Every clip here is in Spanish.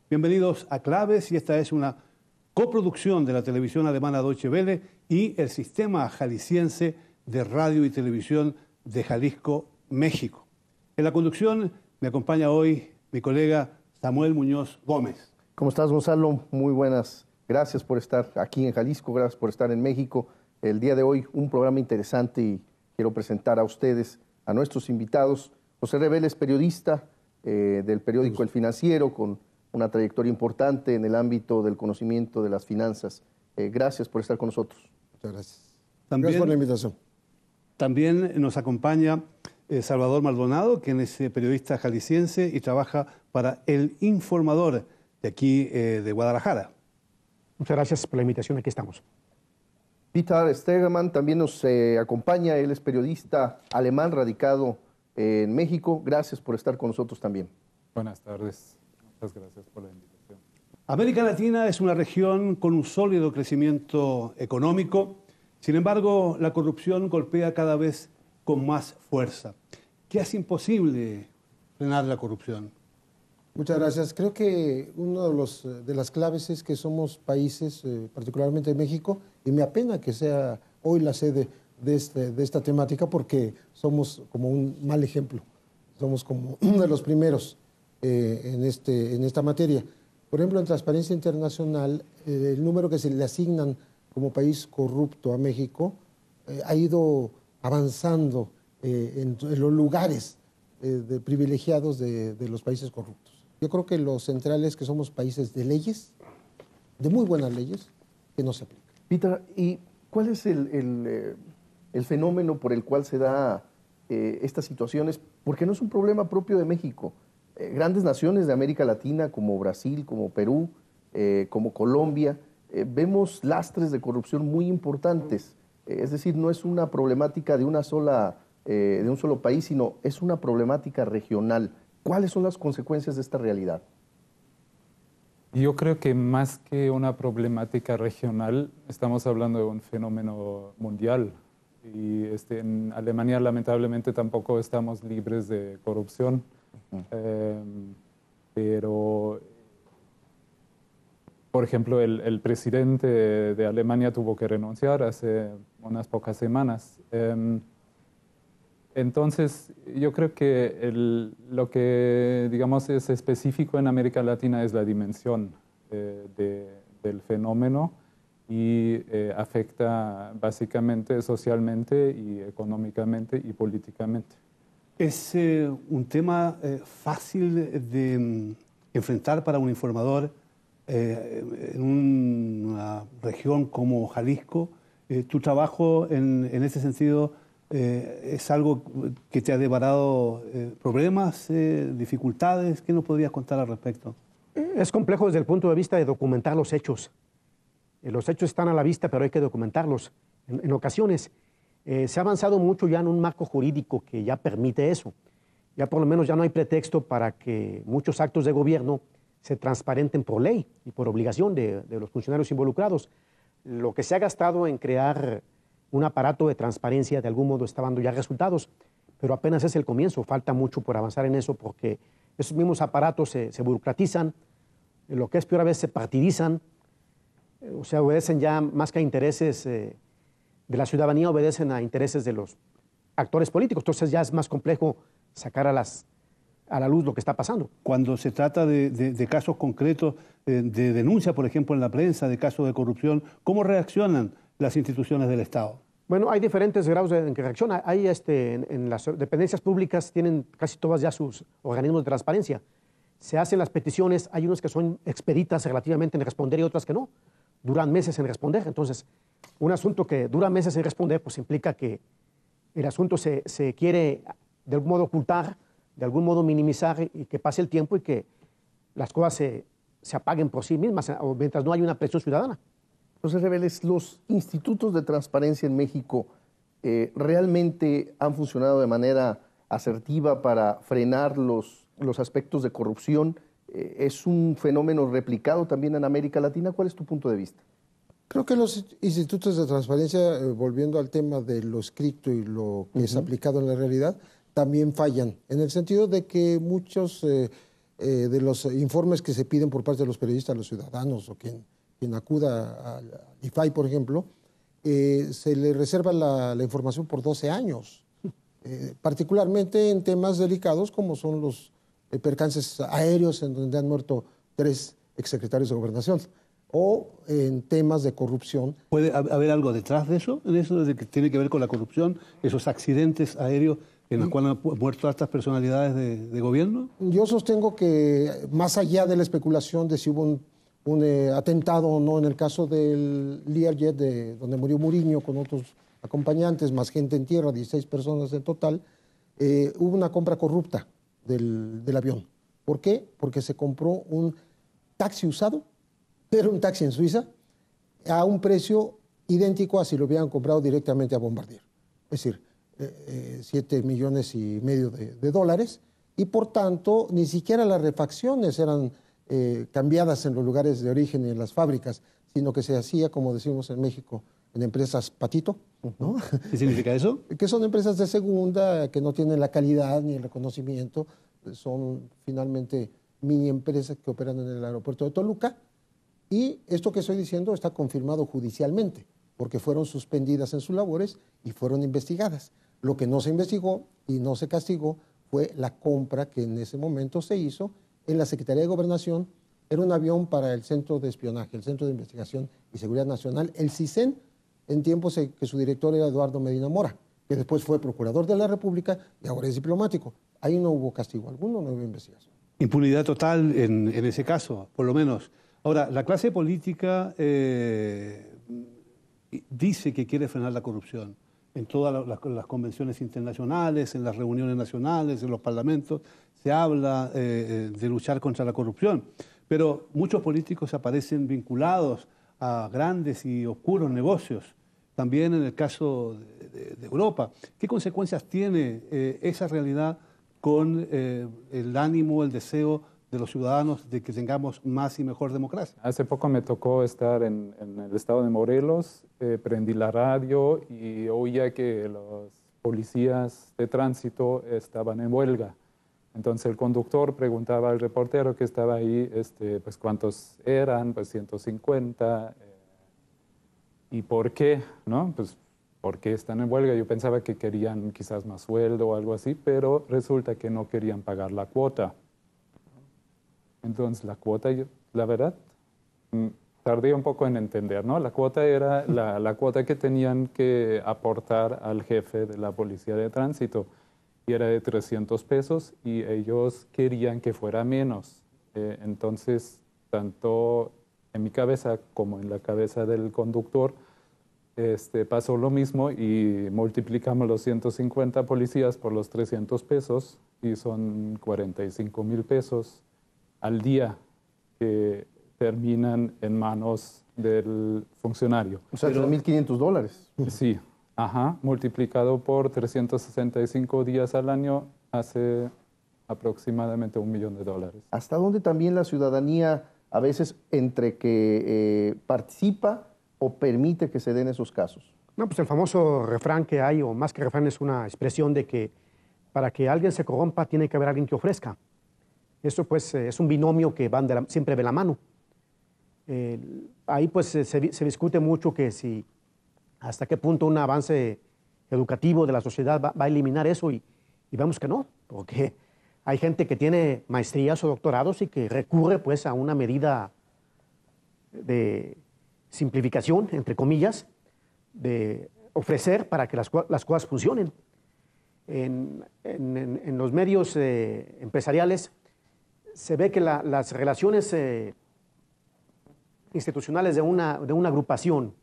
Bienvenidos a Claves, y esta es una coproducción de la televisión alemana Deutsche Welle y el Sistema Jalisciense de Radio y Televisión de Jalisco, México. En la conducción me acompaña hoy mi colega Samuel Muñoz Gómez. ¿Cómo estás, Gonzalo? Muy buenas. Gracias por estar aquí en Jalisco, gracias por estar en México. El día de hoy un programa interesante y quiero presentar a ustedes, a nuestros invitados. José Rebel es periodista del periódico El Financiero, con una trayectoria importante en el ámbito del conocimiento de las finanzas. Gracias por estar con nosotros. Muchas gracias. También, gracias por la invitación. También nos acompaña Salvador Maldonado, quien es periodista jalisciense y trabaja para El Informador de aquí de Guadalajara. Muchas gracias por la invitación, aquí estamos. Peter Stegemann también nos acompaña, él es periodista alemán radicado en México. Gracias por estar con nosotros también. Buenas tardes, muchas gracias por la invitación. América Latina es una región con un sólido crecimiento económico. Sin embargo, la corrupción golpea cada vez con más fuerza. ¿Qué hace imposible frenar la corrupción? Muchas gracias. Creo que una de las claves es que somos países, particularmente México, y me apena que sea hoy la sede de esta temática, porque somos como un mal ejemplo. Somos como uno de los primeros en esta materia. Por ejemplo, en Transparencia Internacional, el número que se le asignan como país corrupto a México ha ido avanzando en los lugares privilegiados de los países corruptos. Yo creo que lo central es que somos países de leyes, de muy buenas leyes, que no se aplican. Peter, ¿y cuál es el fenómeno por el cual se da estas situaciones? Porque no es un problema propio de México. Grandes naciones de América Latina como Brasil, como Perú, como Colombia, vemos lastres de corrupción muy importantes. Es decir, no es una problemática de un solo país, sino es una problemática regional. ¿Cuáles son las consecuencias de esta realidad? Yo creo que más que una problemática regional, estamos hablando de un fenómeno mundial. Y en Alemania, lamentablemente, tampoco estamos libres de corrupción. Pero, por ejemplo, el presidente de Alemania tuvo que renunciar hace unas pocas semanas. Entonces, yo creo que lo que, digamos, es específico en América Latina es la dimensión del fenómeno y afecta básicamente socialmente y económicamente y políticamente. ¿Es un tema fácil de enfrentar para un informador en una región como Jalisco? ¿Tu trabajo en ese sentido es algo que te ha deparado problemas, dificultades? ¿Qué nos podrías contar al respecto? Es complejo desde el punto de vista de documentar los hechos. Los hechos están a la vista, pero hay que documentarlos. En ocasiones se ha avanzado mucho ya en un marco jurídico que ya permite eso. Ya por lo menos ya no hay pretexto para que muchos actos de gobierno se transparenten por ley y por obligación de los funcionarios involucrados. Lo que se ha gastado en crear un aparato de transparencia de algún modo está dando ya resultados, pero apenas es el comienzo. Falta mucho por avanzar en eso, porque esos mismos aparatos se burocratizan, lo que es peor, a veces se partidizan, o sea, obedecen ya más que a intereses de la ciudadanía, obedecen a intereses de los actores políticos. Entonces ya es más complejo sacar a la luz lo que está pasando. Cuando se trata de casos concretos, de denuncia, por ejemplo, en la prensa, de casos de corrupción, ¿cómo reaccionan las instituciones del Estado? Bueno, hay diferentes grados en que reacciona. Hay en las dependencias públicas tienen casi todas ya sus organismos de transparencia. Se hacen las peticiones, hay unas que son expeditas relativamente en responder y otras que no. Duran meses en responder. Entonces, un asunto que dura meses en responder, pues implica que el asunto se quiere de algún modo ocultar, de algún modo minimizar, y que pase el tiempo y que las cosas se apaguen por sí mismas, o mientras no hay una presión ciudadana. José Reveles, los institutos de transparencia en México realmente han funcionado de manera asertiva para frenar los aspectos de corrupción. ¿Es un fenómeno replicado también en América Latina? ¿Cuál es tu punto de vista? Creo que los institutos de transparencia, volviendo al tema de lo escrito y lo que es aplicado en la realidad, también fallan, en el sentido de que muchos de los informes que se piden por parte de los periodistas, los ciudadanos o quien acuda al IFAI, por ejemplo, se le reserva la información por 12 años, particularmente en temas delicados como son los percances aéreos en donde han muerto 3 exsecretarios de Gobernación, o en temas de corrupción. ¿Puede haber algo detrás de eso? ¿En eso de que tiene que ver con la corrupción, esos accidentes aéreos en los cuales han muerto estas personalidades de gobierno? Yo sostengo que más allá de la especulación de si hubo un atentado o no en el caso del Learjet, donde murió Muriño con otros acompañantes, más gente en tierra, 16 personas en total, hubo una compra corrupta del avión. ¿Por qué? Porque se compró un taxi usado, pero un taxi en Suiza, a un precio idéntico a si lo hubieran comprado directamente a Bombardier. Es decir, 7,5 millones de dólares, y por tanto ni siquiera las refacciones eran cambiadas en los lugares de origen y en las fábricas, sino que se hacía, como decimos en México, en empresas patito, ¿no? ¿Qué significa eso? Que son empresas de segunda, que no tienen la calidad ni el reconocimiento, son finalmente mini empresas que operan en el aeropuerto de Toluca, y esto que estoy diciendo está confirmado judicialmente, porque fueron suspendidas en sus labores y fueron investigadas. Lo que no se investigó y no se castigó fue la compra que en ese momento se hizo en la Secretaría de Gobernación. Era un avión para el Centro de Espionaje, el Centro de Investigación y Seguridad Nacional, el CISEN, en tiempos que su director era Eduardo Medina Mora, que después fue procurador de la República y ahora es diplomático. Ahí no hubo castigo alguno, no hubo investigación. Impunidad total en ese caso, por lo menos. Ahora, la clase política dice que quiere frenar la corrupción en todas las convenciones internacionales, en las reuniones nacionales, en los parlamentos. Se habla de luchar contra la corrupción, pero muchos políticos aparecen vinculados a grandes y oscuros negocios, también en el caso de Europa. ¿Qué consecuencias tiene esa realidad con el ánimo, el deseo de los ciudadanos de que tengamos más y mejor democracia? Hace poco me tocó estar en el estado de Morelos, prendí la radio y oía que los policías de tránsito estaban en huelga. Entonces el conductor preguntaba al reportero que estaba ahí, pues cuántos eran, pues 150, y por qué, ¿no? Pues ¿por qué están en huelga? Yo pensaba que querían quizás más sueldo o algo así, pero resulta que no querían pagar la cuota. Entonces la cuota, la verdad, tardé un poco en entender, ¿no? La cuota era la cuota que tenían que aportar al jefe de la policía de tránsito, y era de 300 pesos y ellos querían que fuera menos. Entonces, tanto en mi cabeza como en la cabeza del conductor, pasó lo mismo y multiplicamos los 150 policías por los 300 pesos y son 45,000 pesos al día que terminan en manos del funcionario. O sea, $3,500. Sí, ajá, multiplicado por 365 días al año hace aproximadamente $1 millón. ¿Hasta dónde también la ciudadanía a veces entre que participa o permite que se den esos casos? No, pues el famoso refrán que hay, o más que refrán, es una expresión de que para que alguien se corrompa tiene que haber alguien que ofrezca. Eso pues es un binomio que van siempre de la mano. Ahí pues se discute mucho que si hasta qué punto un avance educativo de la sociedad va a eliminar eso, y vemos que no, porque hay gente que tiene maestrías o doctorados y que recurre pues a una medida de simplificación, entre comillas, de ofrecer para que las cosas funcionen. En los medios empresariales se ve que las relaciones institucionales de una agrupación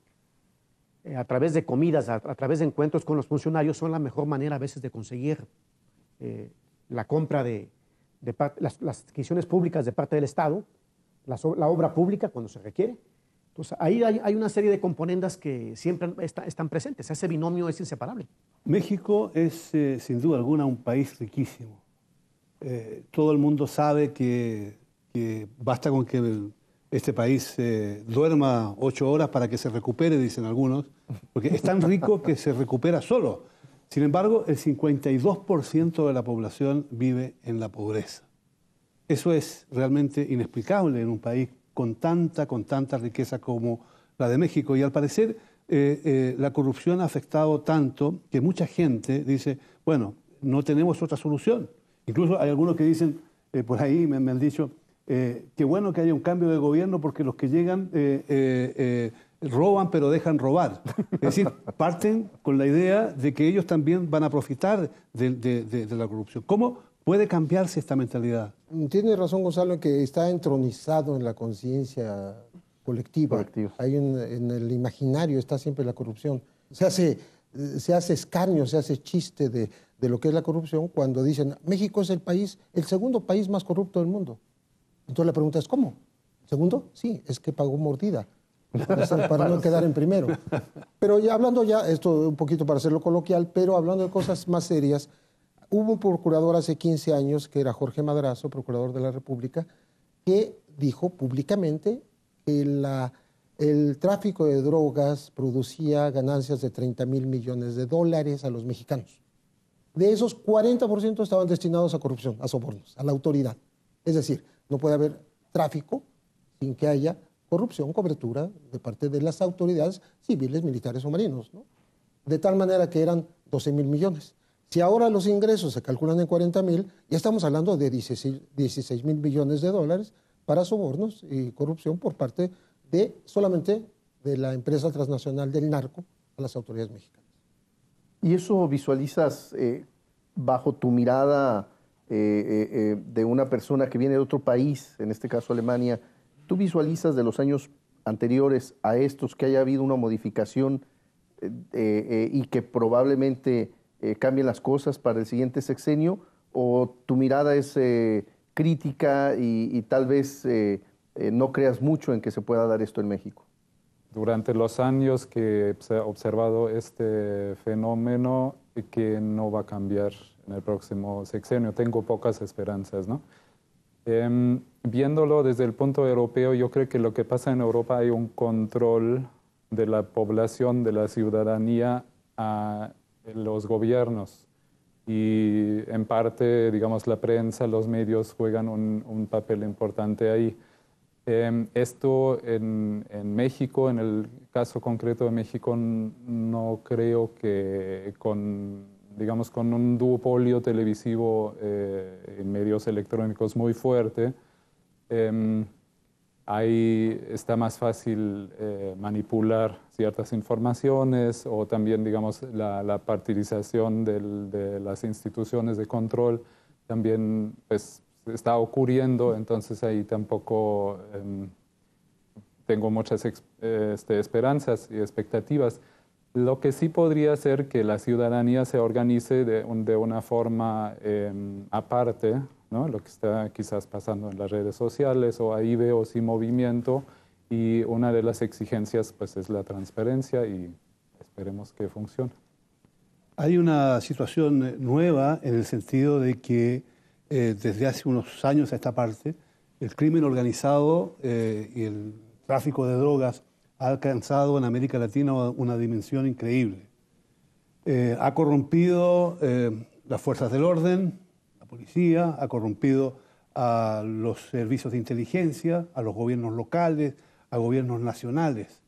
a través de comidas, a través de encuentros con los funcionarios, son la mejor manera a veces de conseguir la compra de las adquisiciones públicas de parte del Estado, la obra pública cuando se requiere. Entonces, ahí hay una serie de componendas que siempre están presentes. Ese binomio es inseparable. México es, sin duda alguna, un país riquísimo. Todo el mundo sabe que basta con que este país duerma 8 horas para que se recupere, dicen algunos, porque es tan rico que se recupera solo. Sin embargo, el 52% de la población vive en la pobreza. Eso es realmente inexplicable en un país con tanta riqueza como la de México. Y al parecer la corrupción ha afectado tanto que mucha gente dice, bueno, no tenemos otra solución. Incluso hay algunos que dicen, por ahí me han dicho, qué bueno que haya un cambio de gobierno porque los que llegan roban pero dejan robar. Es decir, parten con la idea de que ellos también van a profitar de la corrupción. ¿Cómo puede cambiarse esta mentalidad? Tiene razón Gonzalo que está entronizado en la conciencia colectiva. Hay en el imaginario está siempre la corrupción. Se hace escarnio, se hace chiste de lo que es la corrupción cuando dicen México es el segundo país más corrupto del mundo. Entonces la pregunta es ¿cómo? ¿Segundo? Sí, es que pagó mordida para no quedar en primero. Pero ya hablando esto un poquito para hacerlo coloquial, pero hablando de cosas más serias, hubo un procurador hace 15 años, que era Jorge Madrazo, procurador de la República, que dijo públicamente que el tráfico de drogas producía ganancias de 30,000 millones de dólares a los mexicanos. De esos, 40% estaban destinados a corrupción, a sobornos, a la autoridad. Es decir, no puede haber tráfico sin que haya corrupción, cobertura de parte de las autoridades civiles, militares o marinos, ¿no? De tal manera que eran 12,000 millones. Si ahora los ingresos se calculan en 40,000, ya estamos hablando de 16,000 millones de dólares para sobornos y corrupción por parte solamente de la empresa transnacional del narco a las autoridades mexicanas. ¿Y eso visualizas bajo tu mirada de una persona que viene de otro país, en este caso Alemania? ¿Tú visualizas de los años anteriores a estos que haya habido una modificación y que probablemente cambien las cosas para el siguiente sexenio? ¿O tu mirada es crítica y tal vez no creas mucho en que se pueda dar esto en México? Durante los años que he observado este fenómeno, que no va a cambiar en el próximo sexenio, tengo pocas esperanzas, ¿no? Viéndolo desde el punto europeo, yo creo que lo que pasa en Europa hay un control de la población, de la ciudadanía a los gobiernos. Y en parte, digamos, la prensa, los medios juegan un papel importante ahí. Esto en México, en el caso concreto de México, no creo que con un duopolio televisivo en medios electrónicos muy fuerte, ahí está más fácil manipular ciertas informaciones o también, digamos, la partidización de las instituciones de control también pues, está ocurriendo, entonces ahí tampoco tengo muchas esperanzas y expectativas. Lo que sí podría ser que la ciudadanía se organice de una forma aparte, ¿no? Lo que está quizás pasando en las redes sociales, o ahí veo sí movimiento, y una de las exigencias pues, es la transparencia y esperemos que funcione. Hay una situación nueva en el sentido de que desde hace unos años a esta parte, el crimen organizado y el tráfico de drogas ha alcanzado en América Latina una dimensión increíble. Ha corrompido las fuerzas del orden, la policía, ha corrompido a los servicios de inteligencia, a los gobiernos locales, a gobiernos nacionales.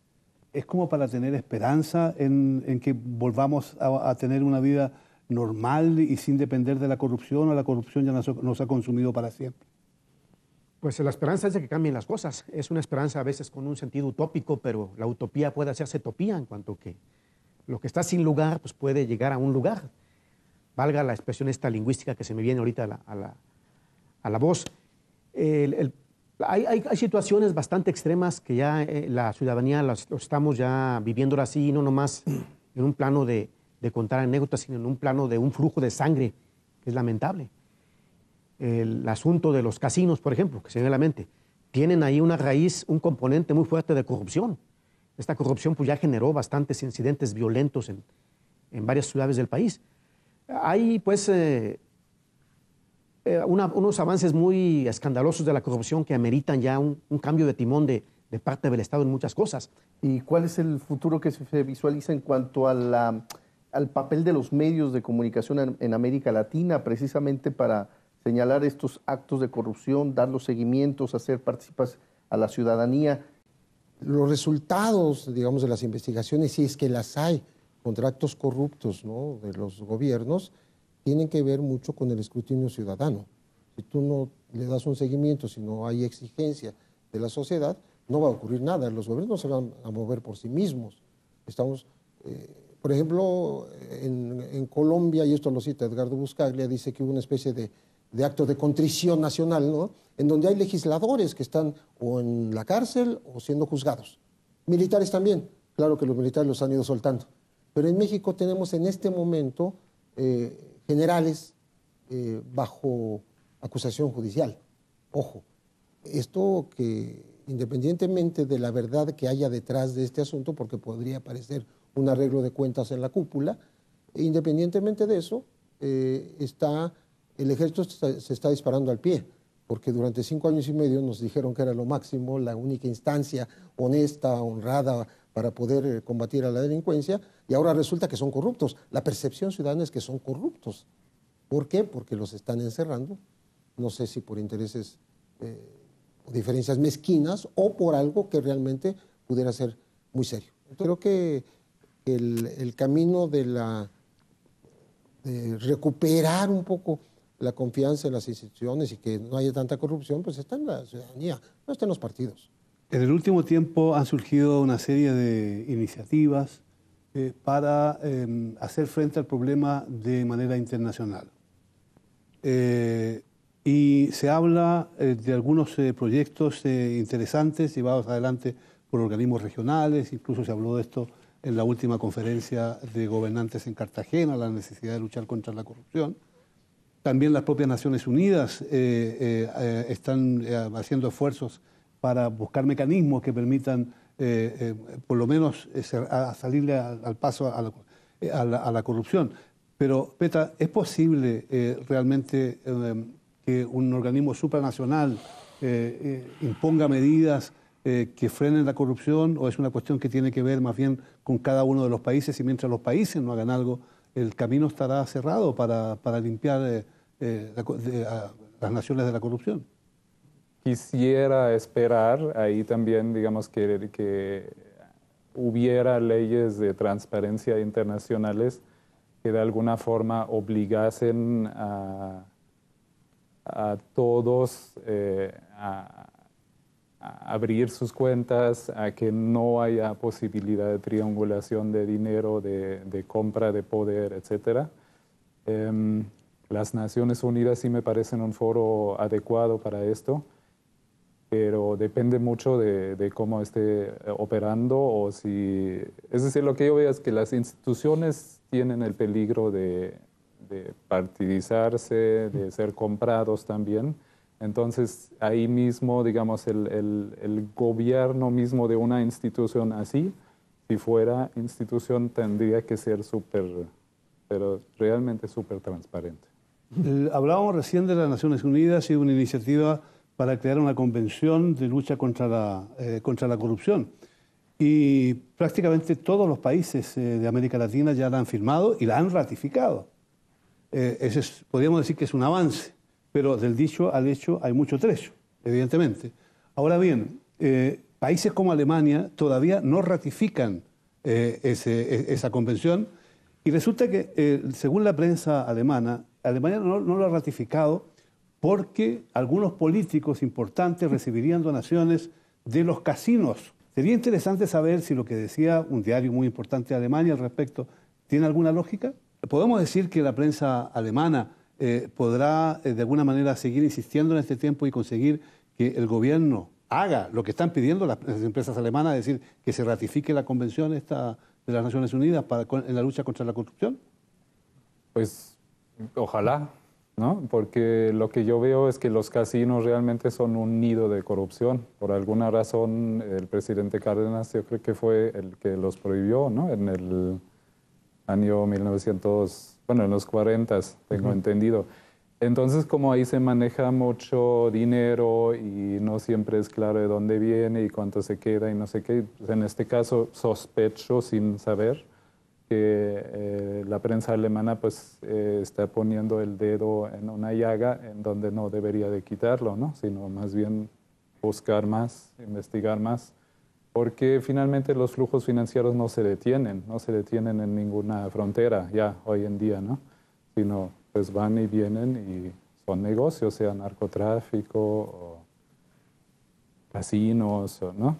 Es como para tener esperanza en que volvamos a tener una vida normal y sin depender de la corrupción, o la corrupción ya nos ha consumido para siempre. Pues la esperanza es de que cambien las cosas. Es una esperanza a veces con un sentido utópico, pero la utopía puede hacerse utopía en cuanto que lo que está sin lugar pues puede llegar a un lugar. Valga la expresión esta lingüística que se me viene ahorita a la voz. Hay situaciones bastante extremas que ya la ciudadanía lo estamos ya viviendo así, no nomás en un plano de contar anécdotas, sino en un plano de un flujo de sangre que es lamentable. El asunto de los casinos, por ejemplo, que se me viene a la mente, tienen ahí una raíz, un componente muy fuerte de corrupción. Esta corrupción pues, ya generó bastantes incidentes violentos en varias ciudades del país. Hay pues unos avances muy escandalosos de la corrupción que ameritan ya un cambio de timón de parte del Estado en muchas cosas. ¿Y cuál es el futuro que se visualiza en cuanto al papel de los medios de comunicación en América Latina, precisamente para señalar estos actos de corrupción, dar los seguimientos, hacer participar a la ciudadanía. Los resultados, digamos, de las investigaciones, si es que las hay contra actos corruptos, ¿no?, de los gobiernos, tienen que ver mucho con el escrutinio ciudadano. Si tú no le das un seguimiento, si no hay exigencia de la sociedad, no va a ocurrir nada. Los gobiernos se van a mover por sí mismos. Estamos, por ejemplo, en Colombia, y esto lo cita Edgardo Buscaglia, dice que hubo una especie de acto de contrición nacional, ¿no?, en donde hay legisladores que están o en la cárcel o siendo juzgados. Militares también, claro que los militares los han ido soltando. Pero en México tenemos en este momento generales bajo acusación judicial. Ojo, esto que independientemente de la verdad que haya detrás de este asunto, porque podría parecer un arreglo de cuentas en la cúpula, independientemente de eso, el ejército se está disparando al pie, porque durante 5 años y medio nos dijeron que era lo máximo, la única instancia honesta, honrada, para poder combatir a la delincuencia, y ahora resulta que son corruptos. La percepción ciudadana es que son corruptos. ¿Por qué? Porque los están encerrando, no sé si por intereses o diferencias mezquinas o por algo que realmente pudiera ser muy serio. Entonces, creo que el camino de recuperar un poco la confianza en las instituciones y que no haya tanta corrupción, pues está en la ciudadanía, no está en los partidos. En el último tiempo han surgido una serie de iniciativas para hacer frente al problema de manera internacional. Y se habla de algunos proyectos interesantes llevados adelante por organismos regionales, incluso se habló de esto en la última conferencia de gobernantes en Cartagena, la necesidad de luchar contra la corrupción. También las propias Naciones Unidas están haciendo esfuerzos para buscar mecanismos que permitan, por lo menos, salirle al paso a la corrupción. Pero, Petra, ¿es posible realmente que un organismo supranacional imponga medidas que frenen la corrupción, o es una cuestión que tiene que ver más bien con cada uno de los países, y mientras los países no hagan algo, el camino estará cerrado para limpiar a las naciones de la corrupción? Quisiera esperar ahí también, digamos, que hubiera leyes de transparencia internacionales que de alguna forma obligasen a todos a abrir sus cuentas, a que no haya posibilidad de triangulación de dinero, de compra de poder, etc. Las Naciones Unidas sí me parecen un foro adecuado para esto, pero depende mucho de cómo esté operando, o si... Es decir, lo que yo veo es que las instituciones tienen el peligro de partidizarse, de ser comprados también. Entonces, ahí mismo, digamos, el gobierno mismo de una institución así, si fuera institución, tendría que ser pero realmente súper transparente. Hablábamos recién de las Naciones Unidas y una iniciativa para crear una convención de lucha contra la corrupción. Y prácticamente todos los países de América Latina ya la han firmado y la han ratificado. Podríamos decir que es un avance, pero del dicho al hecho hay mucho trecho, evidentemente. Ahora bien, países como Alemania todavía no ratifican esa convención, y resulta que, según la prensa alemana, Alemania no lo ha ratificado porque algunos políticos importantes recibirían donaciones de los casinos. Sería interesante saber si lo que decía un diario muy importante de Alemania al respecto tiene alguna lógica. ¿Podemos decir que la prensa alemana podrá de alguna manera seguir insistiendo en este tiempo y conseguir que el gobierno haga lo que están pidiendo las empresas alemanas, es decir, que se ratifique la convención esta de las Naciones Unidas en la lucha contra la corrupción? Pues ojalá, ¿no? Porque lo que yo veo es que los casinos realmente son un nido de corrupción. Por alguna razón, el presidente Cárdenas, yo creo que fue el que los prohibió, ¿no? En el año 1900, en los 40, tengo entendido. Entonces, como ahí se maneja mucho dinero y no siempre es claro de dónde viene y cuánto se queda y no sé qué, pues en este caso sospecho sin saber que la prensa alemana pues está poniendo el dedo en una llaga en donde no debería de quitarlo, ¿no? Sino más bien buscar más, investigar más, porque finalmente los flujos financieros no se detienen en ninguna frontera ya hoy en día, ¿no? Sino pues van y vienen y son negocios, sea narcotráfico o casinos, ¿no?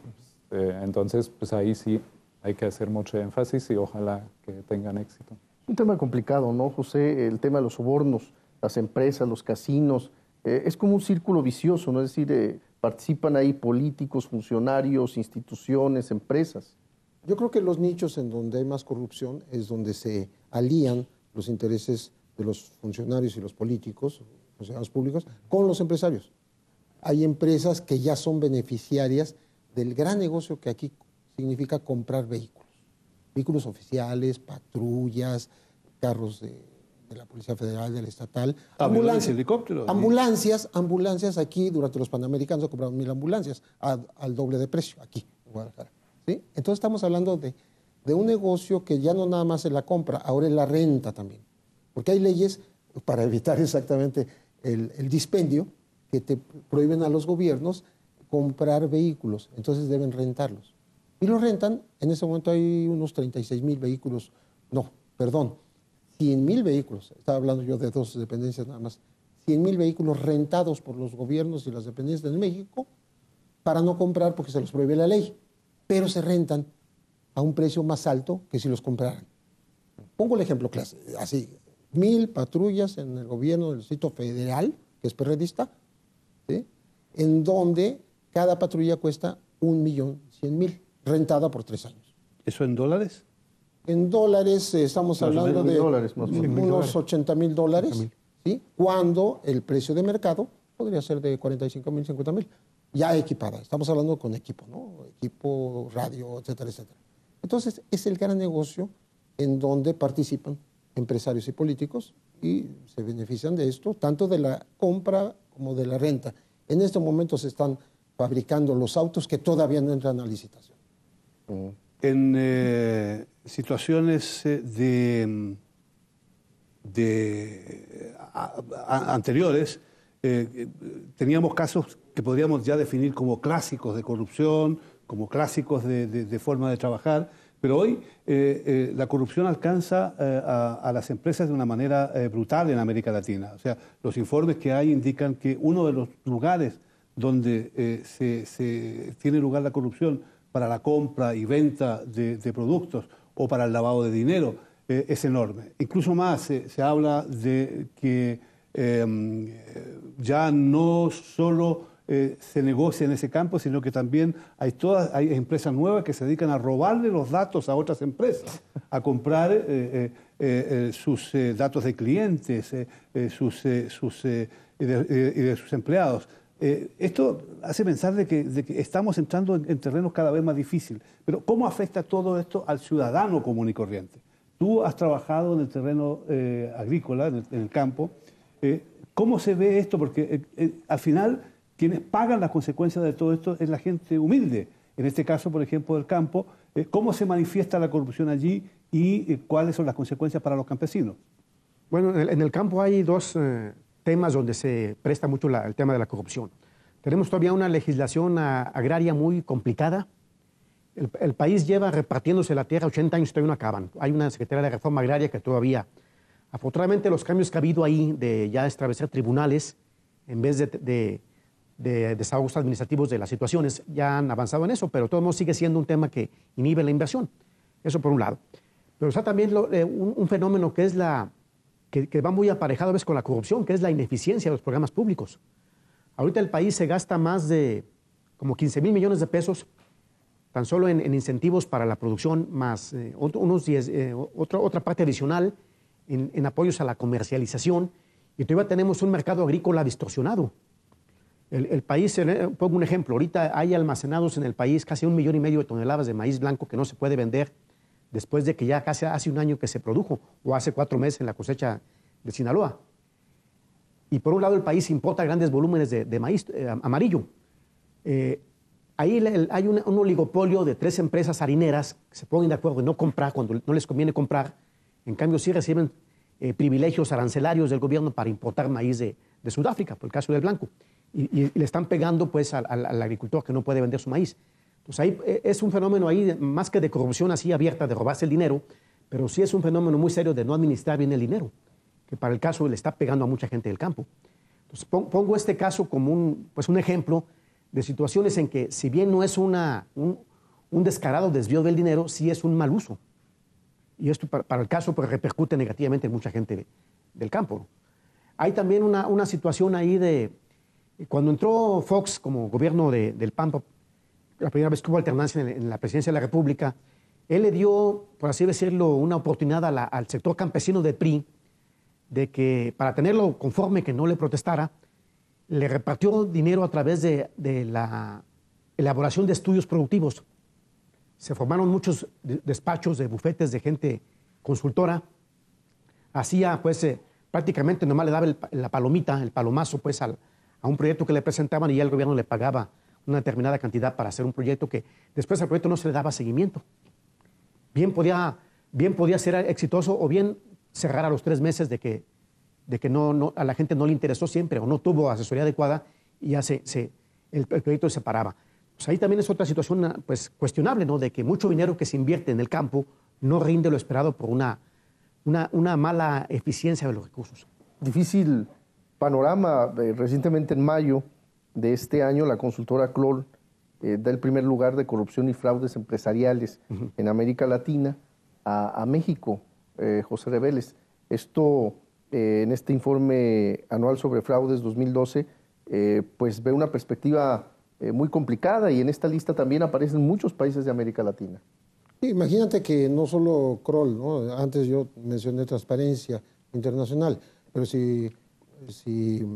Entonces, pues ahí sí hay que hacer mucho énfasis y ojalá que tengan éxito. Un tema complicado, ¿no, José? El tema de los sobornos, las empresas, los casinos, es como un círculo vicioso, ¿no? Es decir, participan ahí políticos, funcionarios, instituciones, empresas. Yo creo que los nichos en donde hay más corrupción es donde se alían los intereses de los funcionarios y los políticos, funcionarios públicos, con los empresarios. Hay empresas que ya son beneficiarias del gran negocio que aquí significa comprar vehículos oficiales, patrullas, carros de la Policía Federal, del Estatal, helicópteros. Ambulancias aquí, durante los Panamericanos se compraron 1000 ambulancias al doble de precio, aquí en Guadalajara. ¿Sí? Entonces estamos hablando de un negocio que ya no nada más es la compra, ahora es la renta también. Porque hay leyes para evitar exactamente el dispendio que te prohíben a los gobiernos comprar vehículos, entonces deben rentarlos. Y los rentan, en ese momento hay unos 36,000 vehículos, 100,000 vehículos, estaba hablando yo de 2 dependencias nada más, 100,000 vehículos rentados por los gobiernos y las dependencias de México para no comprar porque se los prohíbe la ley, pero se rentan a un precio más alto que si los compraran. Pongo el ejemplo así, 1000 patrullas en el gobierno del Distrito Federal, que es perredista, ¿sí? En donde cada patrulla cuesta 1,100,000, rentada por 3 años. ¿Eso en dólares? En dólares estamos hablando de unos $80,000, ¿sí? Cuando el precio de mercado podría ser de 45,000, 50,000, ya equipada. Estamos hablando con equipo, ¿no? Equipo, radio, etcétera, etcétera. Entonces, es el gran negocio en donde participan empresarios y políticos y se benefician de esto, tanto de la compra como de la renta. En este momento se están fabricando los autos que todavía no entran a licitación. En situaciones anteriores, teníamos casos que podríamos ya definir como clásicos de corrupción, como clásicos de forma de trabajar, pero hoy la corrupción alcanza a las empresas de una manera brutal en América Latina. O sea, los informes que hay indican que uno de los lugares donde se tiene lugar la corrupción para la compra y venta de productos o para el lavado de dinero es enorme. Incluso más, se habla de que ya no solo se negocia en ese campo, sino que también hay empresas nuevas que se dedican a robarle los datos a otras empresas, a comprar sus datos de clientes y de sus empleados. Esto hace pensar de que estamos entrando en terrenos cada vez más difíciles. Pero ¿cómo afecta todo esto al ciudadano común y corriente? Tú has trabajado en el terreno agrícola, en el campo. ¿Cómo se ve esto? Porque al final quienes pagan las consecuencias de todo esto es la gente humilde. En este caso, por ejemplo, del campo. ¿Cómo se manifiesta la corrupción allí y cuáles son las consecuencias para los campesinos? Bueno, en el campo hay dos temas donde se presta mucho el tema de la corrupción. Tenemos todavía una legislación agraria muy complicada. El país lleva repartiéndose la tierra 80 años y todavía no acaban. Hay una Secretaría de Reforma Agraria que todavía, afortunadamente los cambios que ha habido ahí de ya establecer tribunales en vez de desahogos administrativos de las situaciones, ya han avanzado en eso, pero de todos modos sigue siendo un tema que inhibe la inversión. Eso por un lado. Pero está también un fenómeno que es que va muy aparejado a veces con la corrupción, que es la ineficiencia de los programas públicos. Ahorita el país se gasta más de como 15,000 millones de pesos tan solo en incentivos para la producción, más otra parte adicional en apoyos a la comercialización, y todavía tenemos un mercado agrícola distorsionado. El país, pongo un ejemplo, ahorita hay almacenados en el país casi 1,5 millones de toneladas de maíz blanco que no se puede vender después de que ya casi hace un año que se produjo, o hace 4 meses en la cosecha de Sinaloa. Y por un lado el país importa grandes volúmenes de maíz amarillo. Ahí hay un oligopolio de 3 empresas harineras que se ponen de acuerdo en no comprar cuando no les conviene comprar. En cambio, sí reciben privilegios arancelarios del gobierno para importar maíz de Sudáfrica, por el caso del blanco. Y le están pegando pues, al agricultor que no puede vender su maíz. Entonces, ahí es un fenómeno ahí, más que de corrupción así abierta, de robarse el dinero, pero sí es un fenómeno muy serio de no administrar bien el dinero, que para el caso le está pegando a mucha gente del campo. Entonces, pongo este caso como un ejemplo de situaciones en que, si bien no es un descarado desvío del dinero, sí es un mal uso. Y esto para el caso pues, repercute negativamente en mucha gente del campo, ¿no? Hay también una situación ahí de, cuando entró Fox como gobierno del PAN, la primera vez que hubo alternancia en la presidencia de la República, él le dio, por así decirlo, una oportunidad al sector campesino del PRI de que, para tenerlo conforme, que no le protestara, le repartió dinero a través de la elaboración de estudios productivos. Se formaron muchos despachos de bufetes de gente consultora. Hacía, pues, prácticamente nomás le daba la palomita, el palomazo, pues, a un proyecto que le presentaban y ya el gobierno le pagaba una determinada cantidad para hacer un proyecto que después al proyecto no se le daba seguimiento. Bien podía ser exitoso o bien cerrar a los 3 meses de que a la gente no le interesó siempre o no tuvo asesoría adecuada y ya el proyecto se paraba. Pues ahí también es otra situación pues, cuestionable, ¿no? De que mucho dinero que se invierte en el campo no rinde lo esperado por una mala eficiencia de los recursos. Difícil panorama. Recientemente, en mayo de este año, la consultora Kroll da el primer lugar de corrupción y fraudes empresariales en América Latina a México, José Reveles. Esto, en este informe anual sobre fraudes 2012, pues ve una perspectiva muy complicada, y en esta lista también aparecen muchos países de América Latina. Sí, imagínate que no solo Kroll, ¿no? Antes yo mencioné Transparencia Internacional, pero si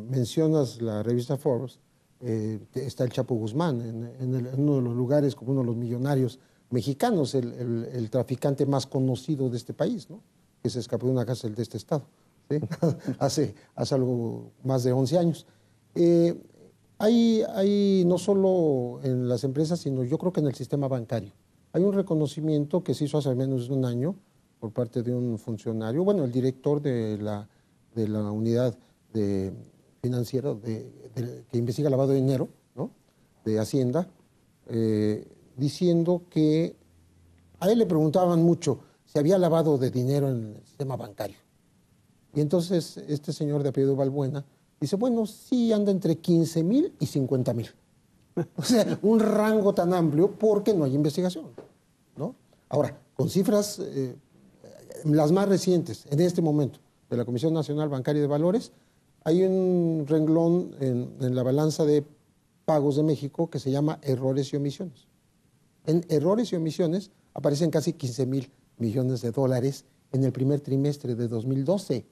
mencionas la revista Forbes, está el Chapo Guzmán en uno de los lugares como uno de los millonarios mexicanos, el traficante más conocido de este país, ¿no? Que se escapó de una cárcel de este estado, ¿sí? hace algo más de 11 años. Hay no solo en las empresas, sino yo creo que en el sistema bancario. Hay un reconocimiento que se hizo hace menos de un año por parte de un funcionario, bueno, el director de la unidad financiera que investiga lavado de dinero, ¿no? De Hacienda, diciendo que a él le preguntaban mucho si había lavado de dinero en el sistema bancario. Y entonces este señor de apellido Balbuena dice, bueno, sí anda entre 15,000 y 50,000. O sea, un rango tan amplio porque no hay investigación, ¿no? Ahora, con cifras, las más recientes, en este momento, de la Comisión Nacional Bancaria de Valores, hay un renglón en la balanza de pagos de México que se llama errores y omisiones. En errores y omisiones aparecen casi 15,000 millones de dólares en el primer trimestre de 2012.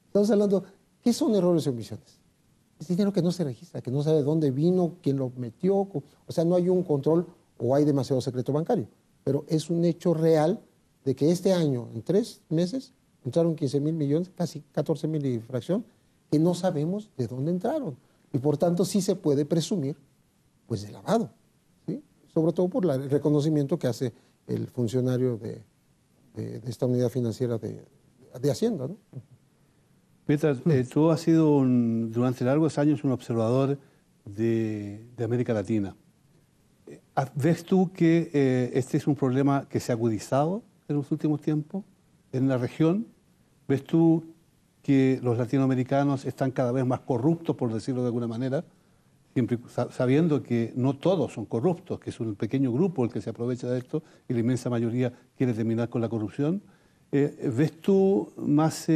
Estamos hablando, ¿qué son errores y omisiones? Es dinero que no se registra, que no sabe dónde vino, quién lo metió. O sea, no hay un control o hay demasiado secreto bancario. Pero es un hecho real de que este año, en 3 meses, entraron 15,000 millones, casi 14,000 y fracción, que no sabemos de dónde entraron. Y por tanto sí se puede presumir pues, de lavado, ¿sí? Sobre todo por el reconocimiento que hace el funcionario de esta unidad financiera de Hacienda, ¿no? Peter, tú has sido durante largos años un observador de América Latina. ¿Ves tú que este es un problema que se ha agudizado en los últimos tiempos en la región? ¿Ves tú que los latinoamericanos están cada vez más corruptos, por decirlo de alguna manera, siempre sabiendo que no todos son corruptos, que es un pequeño grupo el que se aprovecha de esto y la inmensa mayoría quiere terminar con la corrupción? ¿Ves tú más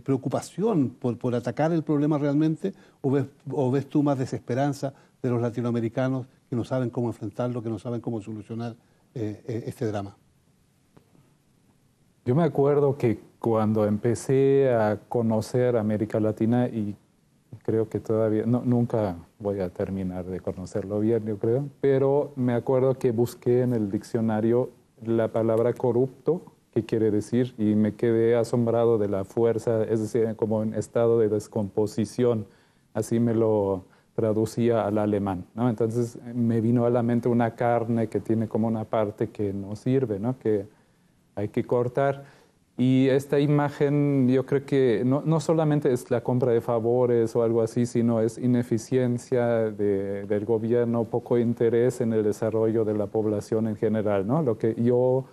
preocupación por atacar el problema realmente o ves tú más desesperanza de los latinoamericanos que no saben cómo enfrentarlo, que no saben cómo solucionar este drama? Yo me acuerdo que cuando empecé a conocer América Latina, y creo que todavía, nunca voy a terminar de conocerlo bien, yo creo, pero me acuerdo que busqué en el diccionario la palabra corrupto, qué quiere decir, y me quedé asombrado de la fuerza, es decir, como en estado de descomposición, así me lo traducía al alemán, ¿no? Entonces me vino a la mente una carne que tiene como una parte que no sirve, ¿no? Que hay que cortar. Y esta imagen yo creo que no solamente es la compra de favores o algo así, sino es ineficiencia del gobierno, poco interés en el desarrollo de la población en general, ¿no? Lo que yo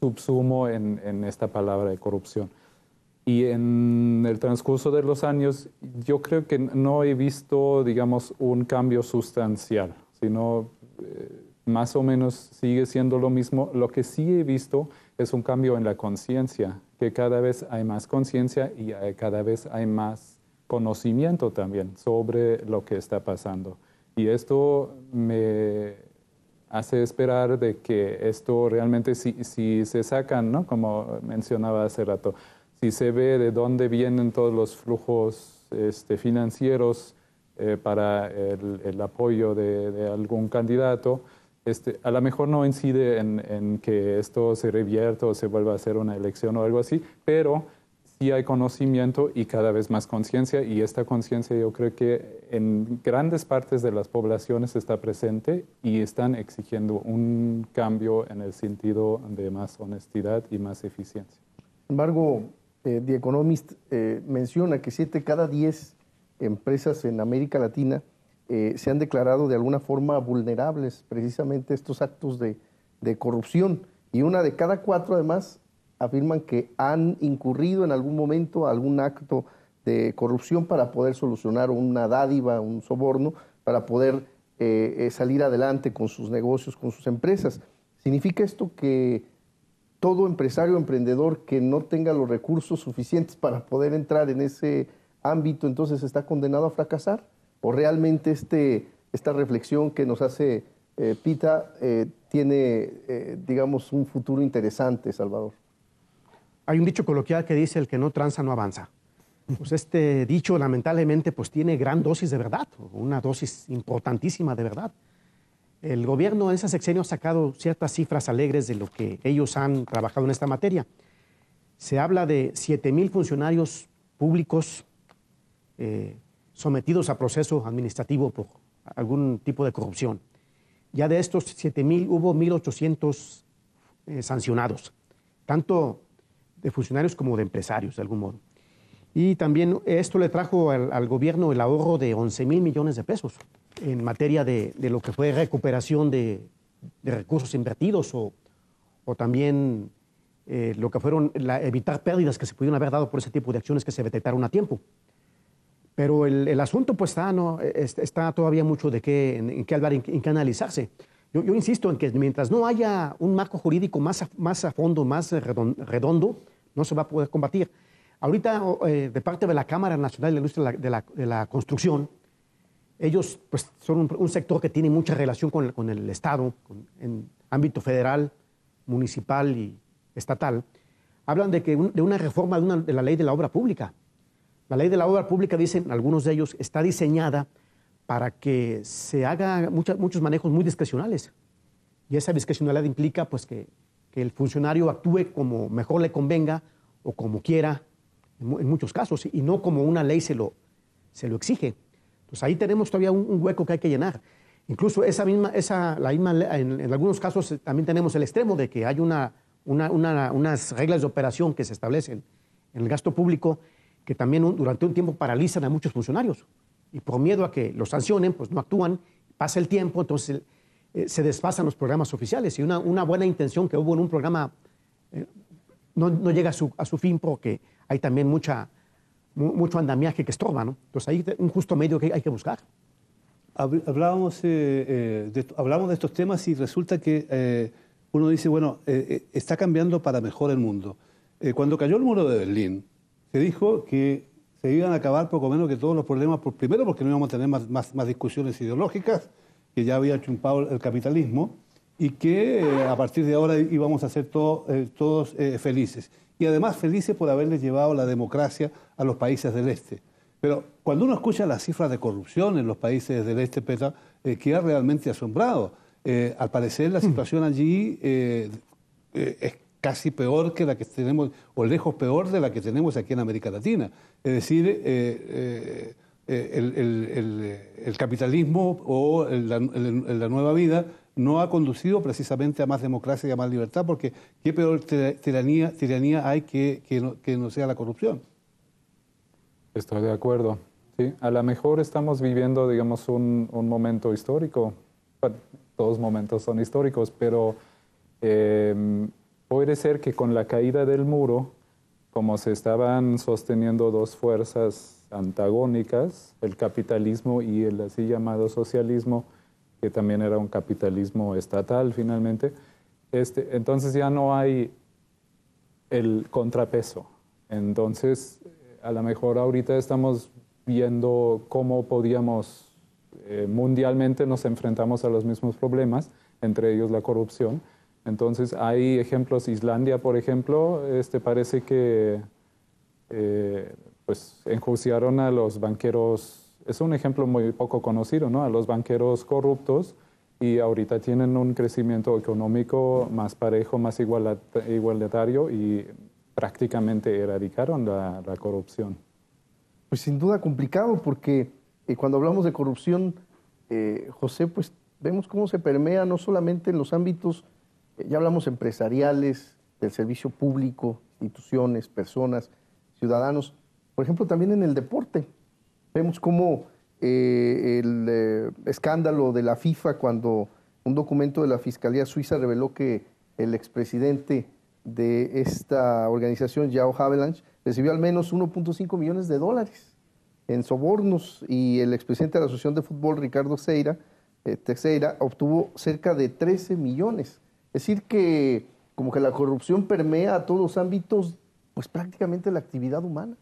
subsumo en esta palabra de corrupción. Y en el transcurso de los años yo creo que no he visto, digamos, un cambio sustancial, sino más o menos sigue siendo lo mismo. Lo que sí he visto es un cambio en la conciencia, que cada vez hay más conciencia y cada vez hay más conocimiento también sobre lo que está pasando. Y esto me hace esperar de que esto realmente, si se sacan, ¿no? Como mencionaba hace rato, si se ve de dónde vienen todos los flujos financieros para el apoyo de algún candidato, a lo mejor no incide en que esto se revierta o se vuelva a hacer una elección o algo así, pero sí hay conocimiento y cada vez más conciencia, y esta conciencia yo creo que en grandes partes de las poblaciones está presente y están exigiendo un cambio en el sentido de más honestidad y más eficiencia. Sin embargo, The Economist menciona que 7 cada 10 empresas en América Latina se han declarado de alguna forma vulnerables precisamente a estos actos de corrupción, y 1 de cada 4 además afirman que han incurrido en algún momento algún acto de corrupción para poder solucionar una dádiva, un soborno, para poder salir adelante con sus negocios, con sus empresas. ¿Significa esto que todo empresario o emprendedor que no tenga los recursos suficientes para poder entrar en ese ámbito entonces está condenado a fracasar? ¿O realmente esta reflexión que nos hace Pita tiene, digamos, un futuro interesante, Salvador? Hay un dicho coloquial que dice: el que no tranza no avanza. Pues este dicho lamentablemente pues tiene gran dosis de verdad, una dosis importantísima de verdad. El gobierno en ese sexenio ha sacado ciertas cifras alegres de lo que ellos han trabajado en esta materia. Se habla de 7,000 funcionarios públicos sometidos a proceso administrativo por algún tipo de corrupción. Ya de estos 7,000 hubo 1,800 sancionados, tanto de funcionarios como de empresarios, de algún modo. Y también esto le trajo al gobierno el ahorro de 11,000 millones de pesos en materia de lo que fue recuperación de recursos invertidos o también lo que fueron evitar pérdidas que se pudieron haber dado por ese tipo de acciones que se detectaron a tiempo. Pero el asunto pues está todavía mucho en qué hablar, en qué analizarse. Yo insisto en que mientras no haya un marco jurídico más a fondo, más redondo, no se va a poder combatir. Ahorita, de parte de la Cámara Nacional de la Industria de la Construcción, ellos pues, son un sector que tiene mucha relación con el Estado, en ámbito federal, municipal y estatal. Hablan de una reforma de la ley de la obra pública. La ley de la obra pública, dicen algunos de ellos, está diseñada para que se haga muchos manejos muy discrecionales. Y esa discrecionalidad implica pues, que el funcionario actúe como mejor le convenga o como quiera, en muchos casos, y no como una ley se lo exige. Entonces ahí tenemos todavía un hueco que hay que llenar. Incluso en algunos casos también tenemos el extremo de que hay unas reglas de operación que se establecen en el gasto público que también durante un tiempo paralizan a muchos funcionarios. Y por miedo a que los sancionen, pues no actúan, pasa el tiempo, entonces se desfasan los programas oficiales. Y una buena intención que hubo en un programa no llega a su fin porque hay también mucho andamiaje que estorba, ¿no? Entonces hay un justo medio que hay que buscar. Hablamos de estos temas y resulta que uno dice, bueno, está cambiando para mejor el mundo. Cuando cayó el muro de Berlín, se dijo que se iban a acabar poco menos que todos los problemas, primero porque no íbamos a tener más discusiones ideológicas, que ya había chumpado el capitalismo, y que a partir de ahora íbamos a ser todos felices. Y además felices por haberles llevado la democracia a los países del este. Pero cuando uno escucha las cifras de corrupción en los países del este, Petra, queda realmente asombrado. Al parecer la situación allí es casi peor que la que tenemos, o lejos peor de la que tenemos aquí en América Latina. Es decir, el capitalismo o la nueva vida no ha conducido precisamente a más democracia y a más libertad, porque qué peor tiranía hay que no sea la corrupción. Estoy de acuerdo. Sí, a lo mejor estamos viviendo, digamos, un momento histórico. Bueno, todos momentos son históricos, pero puede ser que con la caída del muro, como se estaban sosteniendo dos fuerzas antagónicas, el capitalismo y el así llamado socialismo, que también era un capitalismo estatal finalmente, entonces ya no hay el contrapeso. Entonces, a lo mejor ahorita estamos viendo cómo podíamos, mundialmente nos enfrentamos a los mismos problemas, entre ellos la corrupción. Entonces hay ejemplos, Islandia, por ejemplo, parece que pues enjuiciaron a los banqueros, es un ejemplo muy poco conocido, ¿no? A los banqueros corruptos, y ahorita tienen un crecimiento económico más parejo, más igualitario, y prácticamente erradicaron la corrupción. Pues sin duda complicado, porque cuando hablamos de corrupción, José, pues vemos cómo se permea no solamente en los ámbitos, ya hablamos empresariales, del servicio público, instituciones, personas, ciudadanos, por ejemplo, también en el deporte. Vemos cómo el escándalo de la FIFA, cuando un documento de la Fiscalía Suiza reveló que el expresidente de esta organización, João Havelange, recibió al menos 1.5 millones de dólares en sobornos, y el expresidente de la Asociación de Fútbol, Ricardo Teixeira, obtuvo cerca de 13 millones. Es decir, que como que la corrupción permea a todos los ámbitos, pues prácticamente la actividad humana.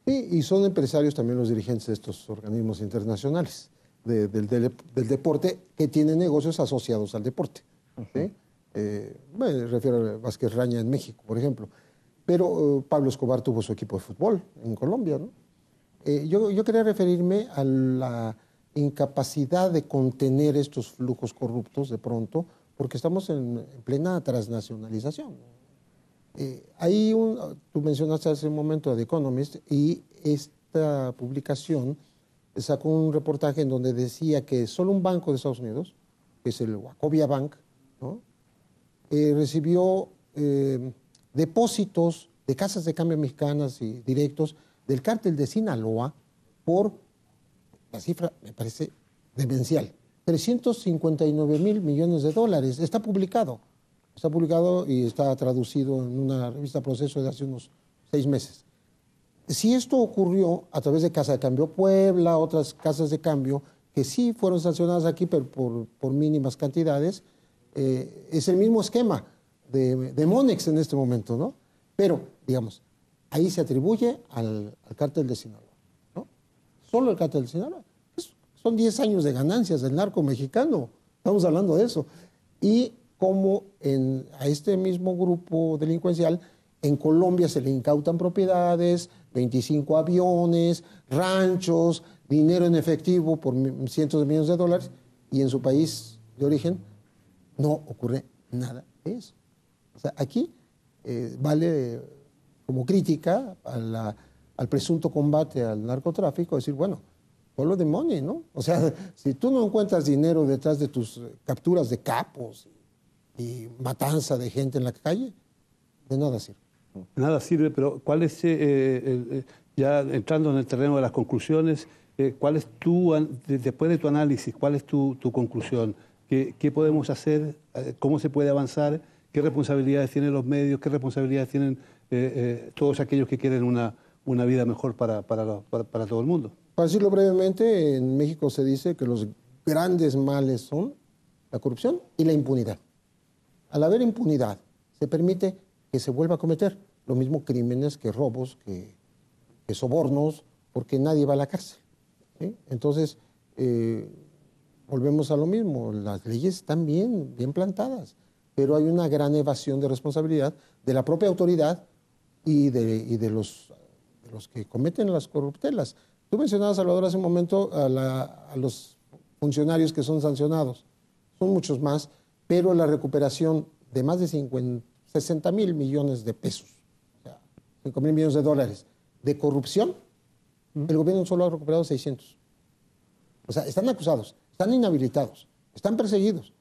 Sí, y son empresarios también los dirigentes de estos organismos internacionales del deporte, que tienen negocios asociados al deporte. ¿Sí? Me refiero a Vázquez Raña en México, por ejemplo. Pero Pablo Escobar tuvo su equipo de fútbol en Colombia, ¿no? Yo quería referirme a la incapacidad de contener estos flujos corruptos de pronto, porque estamos en plena transnacionalización. Tú mencionaste hace un momento a The Economist, y esta publicación sacó un reportaje en donde decía que solo un banco de Estados Unidos, que es el Wachovia Bank, ¿no? Recibió depósitos de casas de cambio mexicanas y directos del cártel de Sinaloa por, la cifra me parece demencial, 359,000 millones de dólares. Está publicado y está traducido en una revista Proceso de hace unos 6 meses. Si esto ocurrió a través de Casa de Cambio Puebla, otras casas de cambio que sí fueron sancionadas aquí, pero por mínimas cantidades, es el mismo esquema de Monex en este momento, ¿no? Pero, digamos, ahí se atribuye al cártel de Sinaloa, ¿no? Solo el cártel de Sinaloa. Son 10 años de ganancias del narco mexicano, estamos hablando de eso. Y como a este mismo grupo delincuencial, en Colombia se le incautan propiedades, 25 aviones, ranchos, dinero en efectivo por cientos de millones de dólares, y en su país de origen no ocurre nada de eso. O sea, aquí vale como crítica al presunto combate al narcotráfico decir, bueno, follow the money, ¿no? O sea, si tú no encuentras dinero detrás de tus capturas de capos y matanza de gente en la calle, de nada sirve. Nada sirve, pero ¿cuál es, ya entrando en el terreno de las conclusiones, cuál es después de tu análisis, cuál es tu conclusión? ¿Qué podemos hacer? ¿Cómo se puede avanzar? ¿Qué responsabilidades tienen los medios? ¿Qué responsabilidades tienen todos aquellos que quieren una vida mejor para todo el mundo? Para decirlo brevemente, en México se dice que los grandes males son la corrupción y la impunidad. Al haber impunidad, se permite que se vuelva a cometer lo mismo crímenes que robos, que sobornos, porque nadie va a la cárcel, ¿sí? Entonces, volvemos a lo mismo, las leyes están bien plantadas, pero hay una gran evasión de responsabilidad de la propia autoridad y de los que cometen las corruptelas. Tú mencionabas, Salvador, hace un momento a los funcionarios que son sancionados. Son muchos más, pero la recuperación de más de 60,000 millones de pesos, o sea, 5,000 millones de dólares de corrupción, El gobierno solo ha recuperado 600. O sea, están acusados, están inhabilitados, están perseguidos,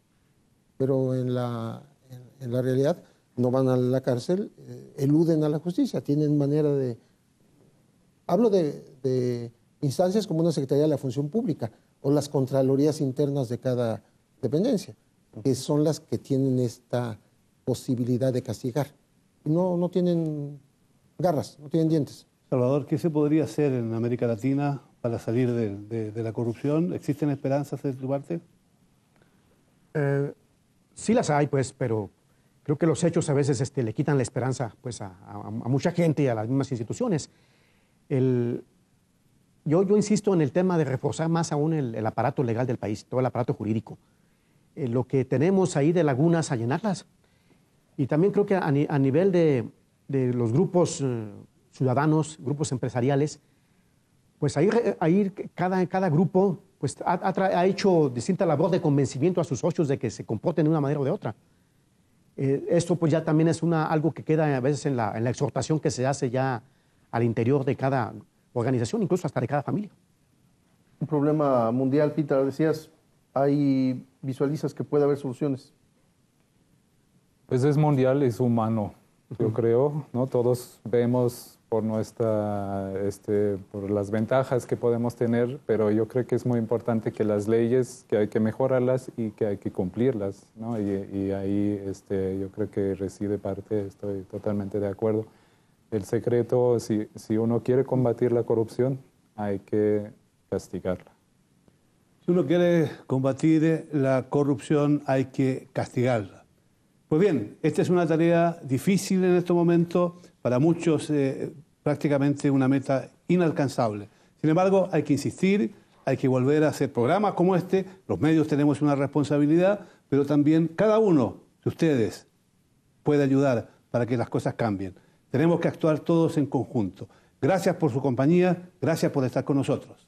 pero en la realidad no van a la cárcel, eluden a la justicia, tienen manera de... Hablo de instancias como una Secretaría de la Función Pública o las Contralorías internas de cada dependencia, que son las que tienen esta posibilidad de castigar. No tienen garras, no tienen dientes. Salvador, ¿qué se podría hacer en América Latina para salir de la corrupción? ¿Existen esperanzas de tu parte? Sí las hay, pues, pero creo que los hechos a veces le quitan la esperanza pues, a mucha gente y a las mismas instituciones. Yo insisto en el tema de reforzar más aún el aparato legal del país, todo el aparato jurídico. Lo que tenemos ahí de lagunas, a llenarlas. Y también creo que a nivel de los grupos ciudadanos, grupos empresariales, pues ahí cada grupo pues, ha hecho distinta labor de convencimiento a sus socios de que se comporten de una manera o de otra. Esto pues ya también es algo que queda a veces en la exhortación que se hace ya al interior de cada organización, incluso hasta de cada familia. Un problema mundial, Peter, decías, visualizas que puede haber soluciones. Pues es mundial, es humano, yo creo, ¿no? Todos vemos por por las ventajas que podemos tener, pero yo creo que es muy importante que las leyes, que hay que mejorarlas y que hay que cumplirlas, ¿no? Y ahí yo creo que reside parte, estoy totalmente de acuerdo. El secreto, si uno quiere combatir la corrupción, hay que castigarla. Si uno quiere combatir la corrupción, hay que castigarla. Pues bien, esta es una tarea difícil en este momento, para muchos prácticamente una meta inalcanzable. Sin embargo, hay que insistir, hay que volver a hacer programas como este, los medios tenemos una responsabilidad, pero también cada uno de ustedes puede ayudar para que las cosas cambien. Tenemos que actuar todos en conjunto. Gracias por su compañía, gracias por estar con nosotros.